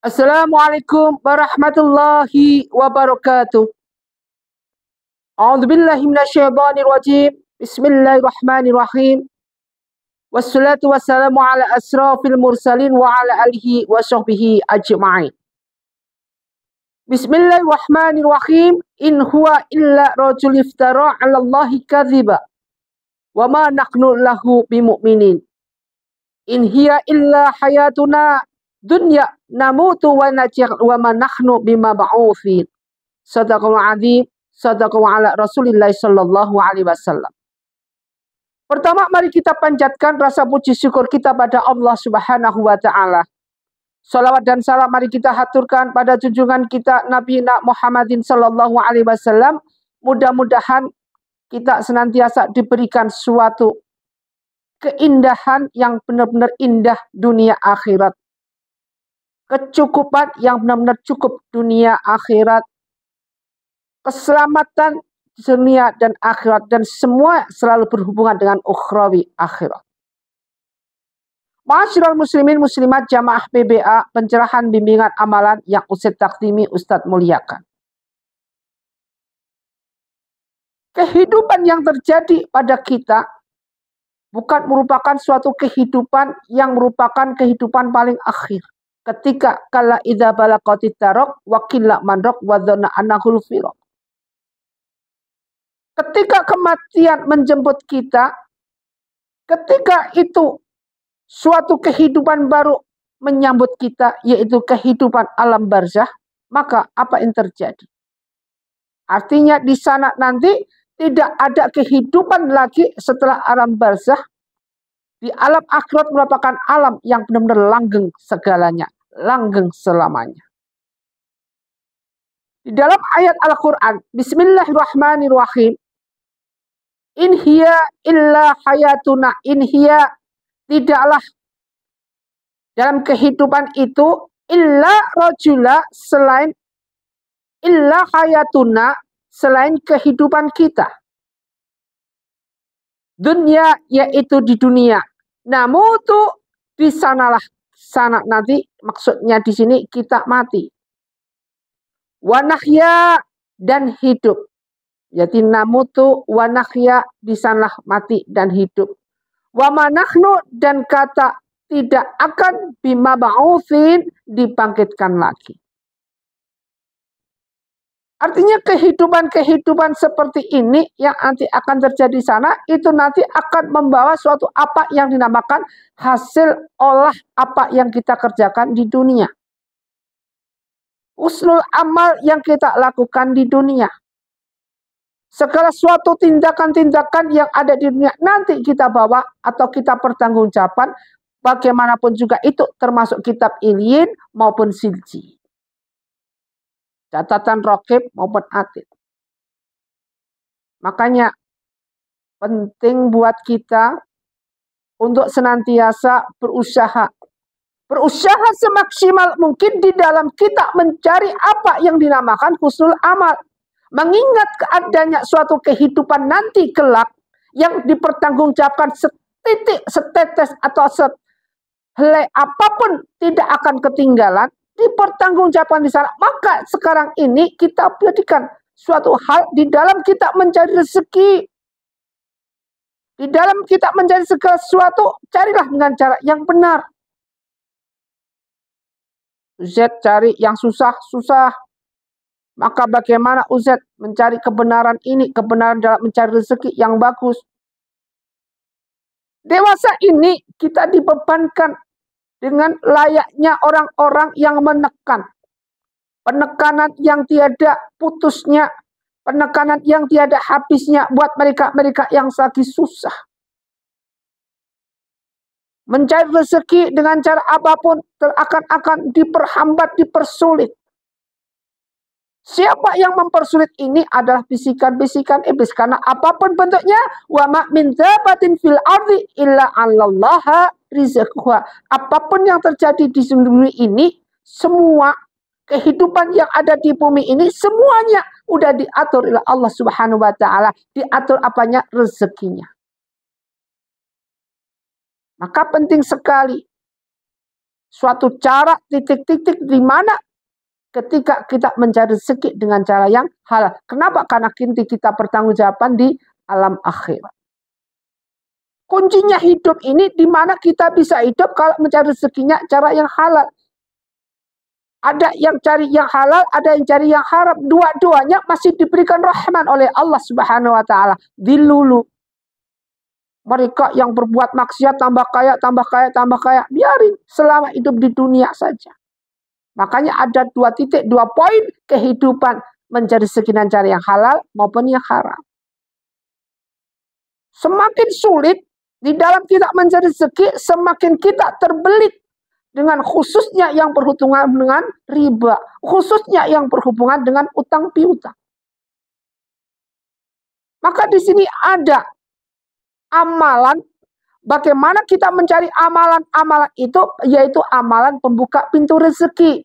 Assalamualaikum warahmatullahi wabarakatuh. A'udzubillahi minasyaitonir rajim. Bismillahirrahmanirrahim. Wassalatu wassalamu ala asrafil mursalin wa ala alihi wa sahbihi ajma'in. Bismillahirrahmanirrahim. In huwa illa rajul iftara 'ala Allahi kadhiba wa ma nahnu lahu bimu'minin. In hiya illa hayatuna dunya namutu wa najih wa ma nahnu bima ba'uthin. Sadaqallahu azim, sadaqallahu ala Rasulillah sallallahu alaihi wasallam. Pertama, mari kita panjatkan rasa puji syukur kita pada Allah Subhanahu wa taala. Salawat dan salam mari kita haturkan pada junjungan kita Nabi Muhammadin sallallahu alaihi wasallam. Mudah-mudahan kita senantiasa diberikan suatu keindahan yang benar-benar indah dunia akhirat. Kecukupan yang benar-benar cukup dunia akhirat. Keselamatan dunia dan akhirat. Dan semua selalu berhubungan dengan ukhrawi akhirat. Ma'asyiral muslimin muslimat jamaah PBA, pencerahan bimbingan amalan yang Ustadz Takdimi Ustadz muliakan. Kehidupan yang terjadi pada kita bukan merupakan suatu kehidupan yang merupakan kehidupan paling akhir. Ketika kala idza balaqatit taraq wa qilla man raq wa dhanna annahul firaq. Ketika kematian menjemput kita, ketika itu suatu kehidupan baru menyambut kita, yaitu kehidupan alam barzah, maka apa yang terjadi? Artinya di sana nanti tidak ada kehidupan lagi setelah alam barzah. Di alam akhirat merupakan alam yang benar-benar langgeng segalanya, langgeng selamanya. Di dalam ayat Al-Quran, Bismillahirrahmanirrahim, in hiya illa hayatuna, in hiya, tidaklah dalam kehidupan itu, illa rajula, selain, illa hayatuna, selain kehidupan kita. Dunia, yaitu di dunia. Namutu, di sanalah, sana nanti, maksudnya di sini kita mati. Wanahya, dan hidup. Jadi namutu, wanahya, di sanalah mati dan hidup. Wa manahnu, dan kata tidak akan bima ba'uthin, dibangkitkan lagi. Artinya kehidupan-kehidupan seperti ini yang nanti akan terjadi di sana, itu nanti akan membawa suatu apa yang dinamakan hasil olah apa yang kita kerjakan di dunia. Husnul amal yang kita lakukan di dunia. Segala suatu tindakan-tindakan yang ada di dunia nanti kita bawa atau kita pertanggungjawabkan, bagaimanapun juga itu termasuk kitab Ilyin maupun Silji. Catatan Raqib maupun Atid. Makanya penting buat kita untuk senantiasa berusaha. Berusaha semaksimal mungkin di dalam kita mencari apa yang dinamakan husnul amal. Mengingat keadanya suatu kehidupan nanti kelak yang dipertanggungjawabkan setitik, setetes atau sehelai apapun tidak akan ketinggalan. Dipertanggungjawabkan di sana, maka sekarang ini kita jadikan suatu hal di dalam kita mencari rezeki, di dalam kita mencari segala sesuatu, carilah dengan cara yang benar. Z cari yang susah-susah, maka bagaimana Ustaz mencari kebenaran ini, kebenaran dalam mencari rezeki yang bagus. Dewasa ini kita dibebankan dengan layaknya orang-orang yang menekan. Penekanan yang tiada putusnya. Penekanan yang tiada habisnya buat mereka-mereka yang lagi susah. Mencari rezeki dengan cara apapun akan diperhambat, dipersulit. Siapa yang mempersulit ini adalah bisikan-bisikan iblis. Karena apapun bentuknya, wa ma min dabatin fil ardi illa 'alallaha rizquha. Apapun yang terjadi di bumi ini, semua kehidupan yang ada di bumi ini, semuanya udah diatur oleh Allah Subhanahu wa taala. Diatur apanya? Rezekinya. Maka penting sekali suatu cara titik-titik di mana ketika kita mencari rezeki dengan cara yang halal. Kenapa? Karena kita bertanggungjawaban di alam akhirat. Kuncinya hidup ini di mana kita bisa hidup kalau mencari rezekinya cara yang halal. Ada yang cari yang halal, ada yang cari yang haram. Dua-duanya masih diberikan rahmat oleh Allah Subhanahu wa taala. Dilulu. Mereka yang berbuat maksiat tambah kaya, tambah kaya, tambah kaya. Biarin selama hidup di dunia saja. Makanya ada 2 poin kehidupan mencari rezeki dan cari yang halal maupun yang haram. Semakin sulit di dalam kita mencari rezeki, semakin kita terbelit dengan khususnya yang berhubungan dengan riba, khususnya yang berhubungan dengan utang piutang. Maka di sini ada amalan, bagaimana kita mencari amalan-amalan itu, yaitu amalan pembuka pintu rezeki.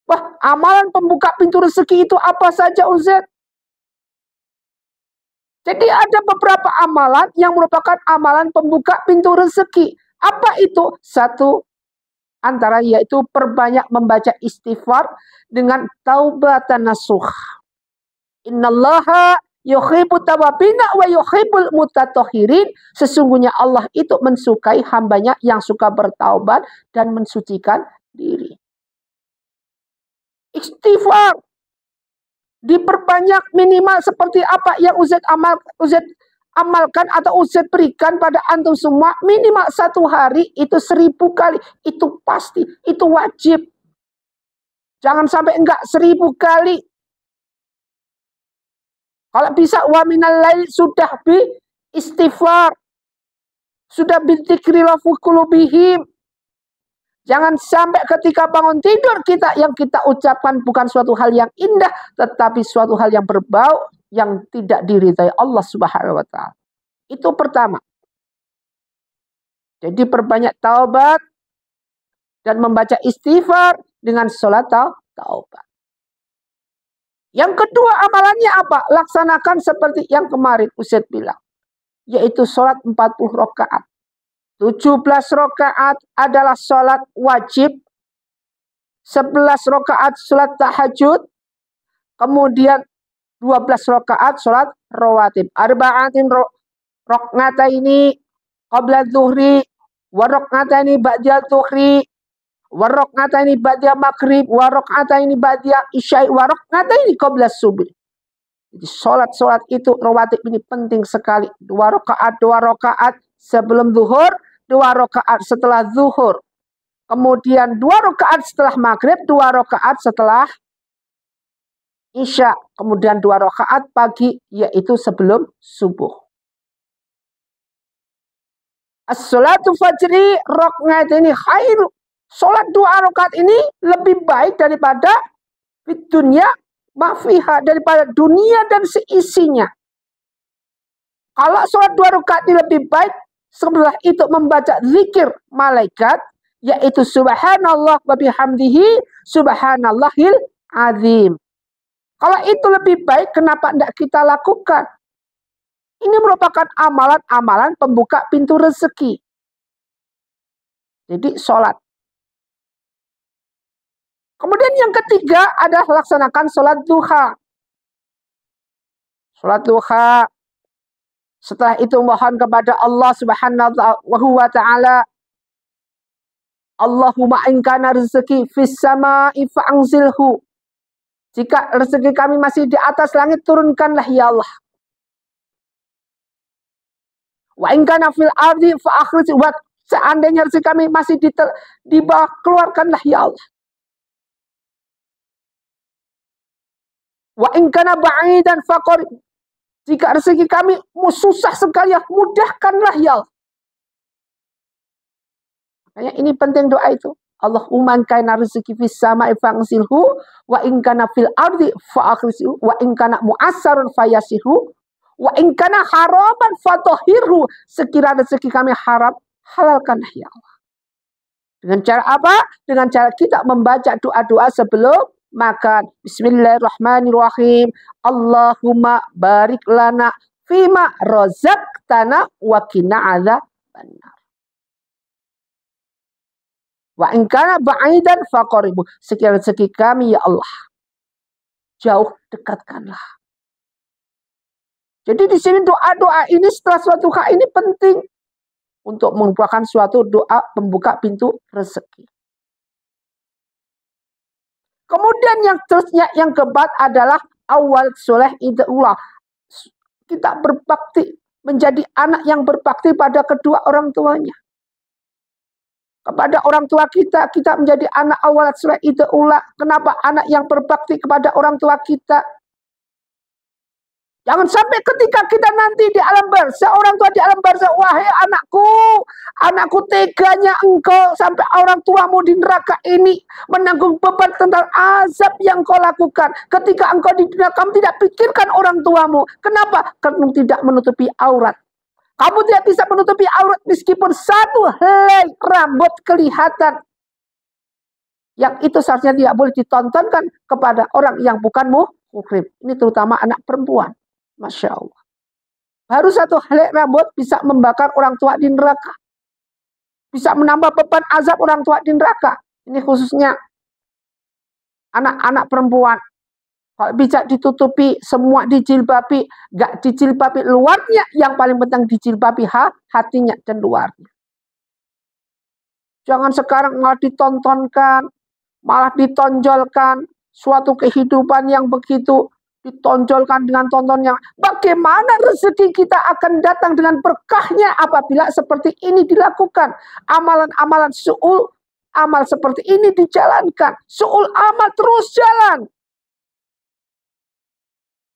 Wah, amalan pembuka pintu rezeki itu apa saja, Ustaz? Jadi ada beberapa amalan yang merupakan amalan pembuka pintu rezeki. Apa itu? Satu antara yaitu perbanyak membaca istighfar dengan taubatan nasuh. Innallaha yuhibbut tawwabina wa yuhibbul mutatahhirin. Sesungguhnya Allah itu mensukai hambanya yang suka bertaubat dan mensucikan diri. Istighfar diperbanyak minimal seperti apa yang Ustaz amalkan atau Ustaz berikan pada antum semua, minimal 1 hari itu 1000 kali. Itu pasti, itu wajib. Jangan sampai enggak 1000 kali. Kalau bisa wa minal lail sudah bi istighfar. Sudah bintikri lafu qulubihim. Jangan sampai ketika bangun tidur kita yang kita ucapkan bukan suatu hal yang indah, tetapi suatu hal yang berbau yang tidak diridhai Allah Subhanahu wa taala. Itu pertama. Jadi perbanyak taubat dan membaca istighfar dengan sholat taubat. Yang kedua amalannya apa? Laksanakan seperti yang kemarin Ustaz bilang, yaitu sholat 40 rakaat. 17 rakaat adalah sholat wajib, 11 rakaat sholat tahajud, kemudian 12 rakaat sholat rawatib. Arba'atin rakaataini qabla dzuhri, wa rakaataini ba'da dzuhri, wa rakaataini ba'da maghrib, wa rakaataini ba'da isya, wa rakaataini qabla subuh. Jadi sholat itu rawatib ini penting sekali. 2 rakaat sebelum zuhur, 2 rakaat setelah zuhur. Kemudian 2 rakaat setelah maghrib, 2 rakaat setelah isya. Kemudian 2 rakaat pagi, yaitu sebelum subuh. As-sholatu fajri rakaat ini khairu. Sholat 2 rakaat ini lebih baik daripada fid dunya mafiha, daripada dunia dan seisinya. Kalau sholat 2 rakaat ini lebih baik, setelah itu membaca zikir malaikat, yaitu subhanallah wa bihamdihi subhanallahil azim. Kalau itu lebih baik, kenapa tidak kita lakukan? Ini merupakan amalan-amalan pembuka pintu rezeki. Jadi sholat. Kemudian yang ketiga adalah laksanakan sholat duha. Sholat duha. Setelah itu mohon kepada Allah Subhanahu wa taala, Allahumma in kana rizqi fis sama'i fa'anzilhu. Jika rezeki kami masih di atas langit, turunkanlah ya Allah. Wa in kana fil ardi fa'akhrij. Seandainya rezeki kami masih di bawah, keluarkanlah ya Allah. Wa in kana ba'idan faqrib. Jika rezeki kami susah sekali, mudahkanlah ya Allah. Makanya ini penting doa itu. Allahumma in kana rizqi fis sama'i fa'anzilhu wa in kana fil ardi fa'akhrijhu wa in kana mu'assarun fayasirhu wa in kana haraman fatahhirhu. Sekiranya rezeki kami haram, halalkanlah ya Allah. Dengan cara apa? Dengan cara kita membaca doa-doa sebelum makan. Bismillahirrahmanirrahim. Allahumma barik lana fima razaqtana wa qina adzabannar. Wa in kana ba'idan faqaribu. Sekiranya rezeki kami ya Allah jauh, dekatkanlah. Jadi di sini doa-doa ini setelah suatu hal ini penting untuk merupakan suatu doa pembuka pintu rezeki. Kemudian yang terusnya yang keempat adalah awal soleh idullah. Kita berbakti, menjadi anak yang berbakti pada kedua orang tuanya. Kepada orang tua kita, kita menjadi anak awal soleh idullah. Kenapa anak yang berbakti kepada orang tua kita? Jangan sampai ketika kita nanti di alam barzah, orang tua di alam barzah, wahai anakku teganya engkau sampai orang tuamu di neraka ini menanggung beban tentang azab yang kau lakukan. Ketika engkau di dunia, kamu tidak pikirkan orang tuamu. Kenapa? Karena tidak menutupi aurat. Kamu tidak bisa menutupi aurat meskipun satu helai rambut kelihatan. Yang itu seharusnya tidak boleh ditontonkan kepada orang yang bukan muhrim. Ini terutama anak perempuan. Masya Allah. Baru satu helai rambut bisa membakar orang tua di neraka. Bisa menambah beban azab orang tua di neraka. Ini khususnya anak-anak perempuan. Kalau bisa ditutupi, semua dijilbabi. Gak dijilbabi luarnya, yang paling penting dijilbabi hatinya dan luarnya. Jangan sekarang malah ditontonkan, malah ditonjolkan suatu kehidupan yang begitu, ditonjolkan dengan tonton yang bagaimana rezeki kita akan datang dengan berkahnya apabila seperti ini dilakukan. Amalan-amalan su'ul, amal seperti ini dijalankan. Su'ul amal terus jalan.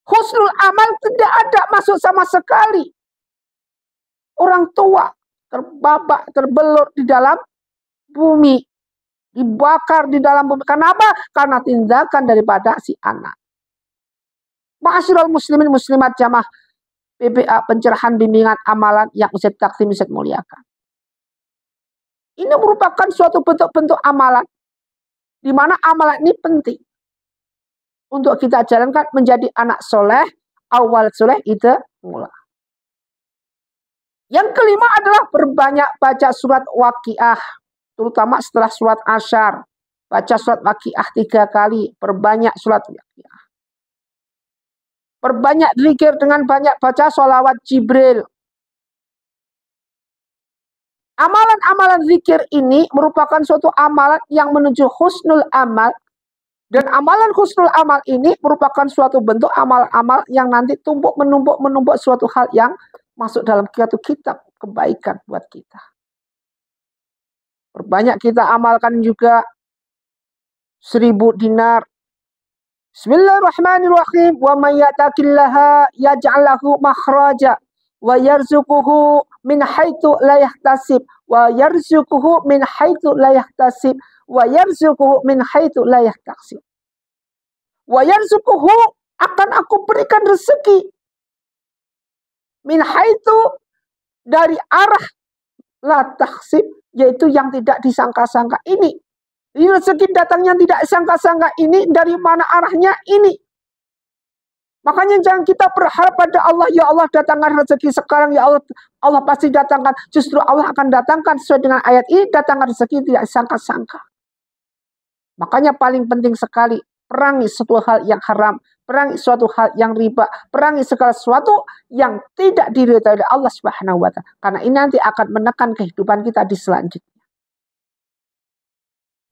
Husnul amal tidak ada masuk sama sekali. Orang tua terbabak, terbelur di dalam bumi. Dibakar di dalam bumi. Kenapa? Karena tindakan daripada si anak. Ma'asyiral muslimin muslimat jamaah PBA pencerahan bimbingan amalan yang Ustaz Taksim Ustaz muliakan. Ini merupakan suatu bentuk-bentuk amalan di mana amalan ini penting untuk kita jalankan menjadi anak soleh, awal soleh itu mula. Yang kelima adalah berbanyak baca surat Waqiah, terutama setelah surat Asyar. Baca surat Waqiah 3 kali, perbanyak surat Waqiah. Perbanyak zikir dengan banyak baca sholawat Jibril. Amalan-amalan zikir ini merupakan suatu amalan yang menuju husnul amal. Dan amalan husnul amal ini merupakan suatu bentuk amal-amal yang nanti menumpuk suatu hal yang masuk dalam suatu kitab kebaikan buat kita. Perbanyak kita amalkan juga 1000 dinar. Bismillahirrahmanirrahim. Wa may yattaqillaha yaj'al lahu makhraja wa yarzuquhu min haitsu la yahtasib wa yarzuquhu min haitsu la yahtasib wa yarzuquhu min haitsu la yahtasib. Wa yarzuquhu, akan aku berikan rezeki min haitsu, dari arah la tahsib, yaitu yang tidak disangka-sangka ini. Ini rezeki datangnya tidak sangka-sangka ini, dari mana arahnya ini. Makanya jangan kita berharap pada Allah, ya Allah datangkan rezeki sekarang, ya Allah, Allah pasti datangkan. Justru Allah akan datangkan sesuai dengan ayat ini, datangkan rezeki tidak sangka-sangka. Makanya paling penting sekali, perangi suatu hal yang haram, perangi suatu hal yang riba, perangi segala sesuatu yang tidak diridhai oleh Allah Subhanahu wa Ta'ala. Karena ini nanti akan menekan kehidupan kita di selanjutnya.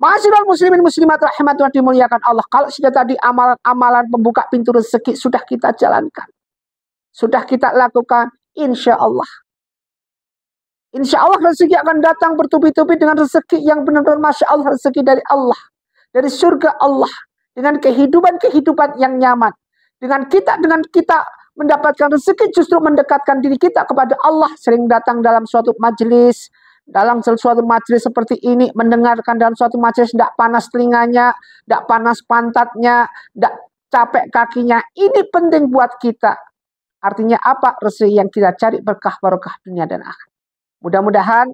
Ma'asyiral muslimin muslimat rahimatullah dimuliakan Allah. Kalau sudah tadi amalan-amalan pembuka pintu rezeki sudah kita jalankan, sudah kita lakukan, insya Allah. Insya Allah rezeki akan datang bertubi-tubi dengan rezeki yang benar-benar Masya Allah, rezeki dari Allah. Dari surga Allah. Dengan kehidupan-kehidupan yang nyaman. Dengan kita mendapatkan rezeki justru mendekatkan diri kita kepada Allah. Sering datang dalam suatu majelis, dalam suatu majelis seperti ini, mendengarkan dalam suatu majelis, tidak panas telinganya, tidak panas pantatnya, tidak capek kakinya. Ini penting buat kita. Artinya apa? Rezeki yang kita cari berkah barokah dunia dan akhirat. Mudah-mudahan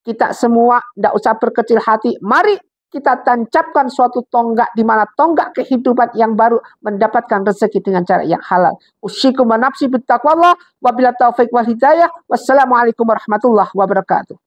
kita semua tidak usah berkecil hati. Mari kita tancapkan suatu tonggak, di mana tonggak kehidupan yang baru mendapatkan rezeki dengan cara yang halal. Usyikum wa nafsi bittaqwallah, wabillahi taufiq wal hidayah. Wassalamualaikum warahmatullahi wabarakatuh.